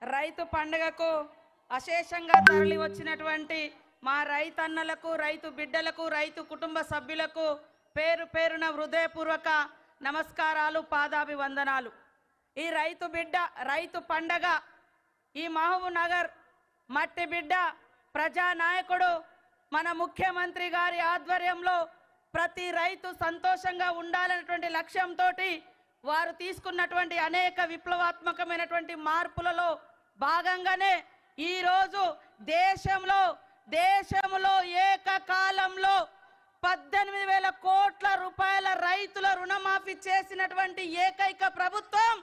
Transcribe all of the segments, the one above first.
రైతు పండుగకు అశేషంగా తరలి వచ్చినటువంటి మా రైతన్నలకు, రైతు బిడ్డలకు, రైతు కుటుంబ సభ్యులకు పేరు పేరున హృదయపూర్వక నమస్కారాలు, పాదాభివందనాలు। ఈ రైతు బిడ్డ రైతు పండగ ఈ మహబూబ్ నగర్ మట్టి బిడ్డ ప్రజానాయకుడు మన ముఖ్యమంత్రి గారి ఆధ్వర్యంలో ప్రతి రైతు సంతోషంగా ఉండాలనేటువంటి లక్ష్యంతో వారు తీసుకున్నటువంటి అనేక విప్లవాత్మకమైనటువంటి మార్పులలో భాగంగానే ఈ రోజు దేశంలో ఏకకాలంలో 18,000 కోట్ల రూపాయల రైతుల రుణమాఫీ చేసినటువంటి ఏకైక ప్రభుత్వం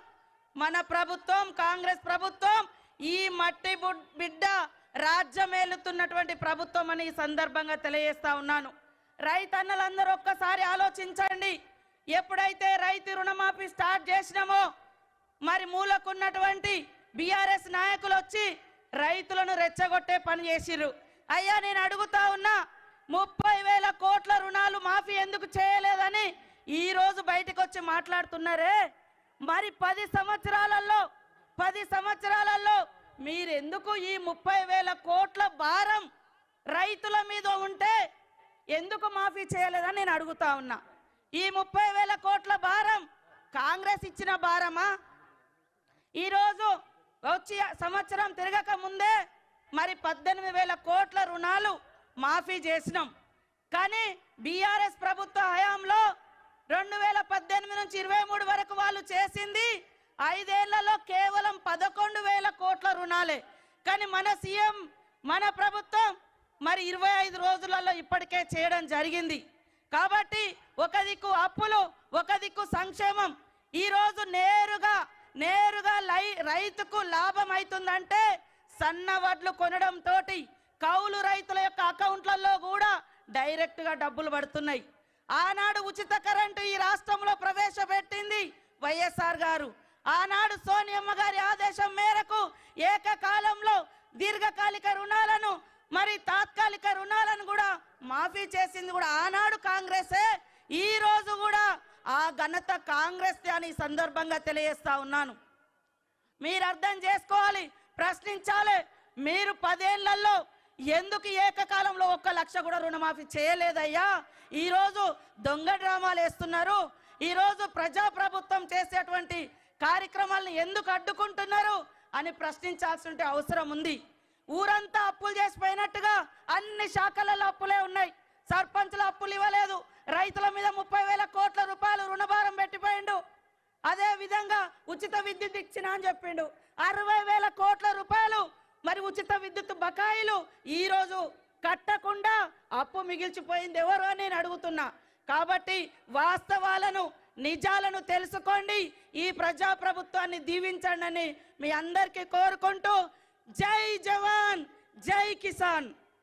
మన ప్రభుత్వం, కాంగ్రెస్ ప్రభుత్వం। ఈ మట్టి బిడ్డ రాజ్యమేలుతున్నటువంటి ప్రభుత్వం అని ఈ సందర్భంగా తెలియజేస్తా ఉన్నాను। రైతన్నలందరూ ఒక్కసారి ఆలోచించండి। ఎప్పుడైతే రైతు రుణమాఫీ స్టార్ట్ చేసినామో మరి మూలకున్నటువంటి బీఆర్ఎస్ నాయకులు వచ్చి రైతులను రెచ్చగొట్టే పని చేసిర్రు। అయ్యా నేను అడుగుతా ఉన్నా, 30,000 కోట్ల రుణాలు మాఫీ ఎందుకు చేయలేదని ఈ రోజు బయటకు వచ్చి మాట్లాడుతున్నారే। మరి 10 సంవత్సరాలలో మీరెందుకు ఈ 30,000 కోట్ల భారం రైతుల మీద ఉంటే ఎందుకు మాఫీ చేయలేదని నేను అడుగుతా ఉన్నా। ఈ 30,000 కోట్ల భారం కాంగ్రెస్ ఇచ్చిన భారమా? ఈరోజు వచ్చి సంవత్సరం తిరగక ముందే మరి 18,000 కోట్ల రుణాలు మాఫీ చేసినాం। కానీ బీఆర్ఎస్ ప్రభుత్వ హయాంలో 2018 నుంచి 23 వరకు వాళ్ళు చేసింది 5 ఏళ్లలో కేవలం 11,000 కోట్ల రుణాలే। కానీ మన సీఎం మన ప్రభుత్వం మరి 25 రోజులలో ఇప్పటికే చేయడం జరిగింది। కాబట్టి ఒక దిక్కు అప్పులు, ఒక దిక్కు సంక్షేమం। ఈ రోజు నేరుగా రైతుకు లాభం అవుతుందంటే సన్న వడ్లు కొనడం తోటి కౌలు రైతుల యొక్క అకౌంట్లలో కూడా డైరెక్ట్ గా డబ్బులు పడుతున్నాయి। ఆనాడు ఉచిత కరెంటు ఈ రాష్ట్రంలో ప్రవేశపెట్టింది వైఎస్ఆర్ గారు। ఆనాడు సోనియమ్మ గారి ఆదేశం మేరకు ఏకకాలంలో దీర్ఘకాలిక రుణాలను మరి తాత్కాలిక రుణాలను కూడా మాఫీ చేసింది కూడా ఆనాడు కాంగ్రెసే। ఈ రోజు కూడా ఆ ఘనత కాంగ్రెస్ అని సందర్భంగా తెలియజేస్తా ఉన్నాను। మీరు అర్థం చేసుకోవాలి, ప్రశ్నించాలి। మీరు 10 ఏళ్లలో ఎందుకు ఏకకాలంలో 1 లక్ష కూడా రుణమాఫీ చేయలేదయ్యా? ఈరోజు దొంగ డ్రామాలు వేస్తున్నారు। ఈరోజు ప్రజాప్రభుత్వం చేసేటువంటి కార్యక్రమాలను ఎందుకు అడ్డుకుంటున్నారు అని ప్రశ్నించాల్సిన అవసరం ఉంది। ఊరంతా అప్పులు చేసిపోయినట్టుగా అన్ని శాఖలలో అప్పులే ఉన్నాయి। సర్పంచుల అప్పులు ఇవ్వలేదు, రైతుల మీద 30,000 కోట్ల రూపాయలు రుణభారం పెట్టిపోయిండు। అదే విధంగా ఉచిత విద్యుత్ ఇచ్చినా అని చెప్పిండు। 60,000 కోట్ల రూపాయలు మరి ఉచిత విద్యుత్ బకాయిలు ఈ రోజు కట్టకుండా అప్పు మిగిల్చిపోయింది ఎవరు అని నేను అడుగుతున్నా। కాబట్టి వాస్తవాలను, నిజాలను తెలుసుకోండి, ఈ ప్రజాప్రభుత్వాన్ని దీవించండి అని మీ అందరికీ కోరుకుంటూ జై జవాన్ జై కిసాన్।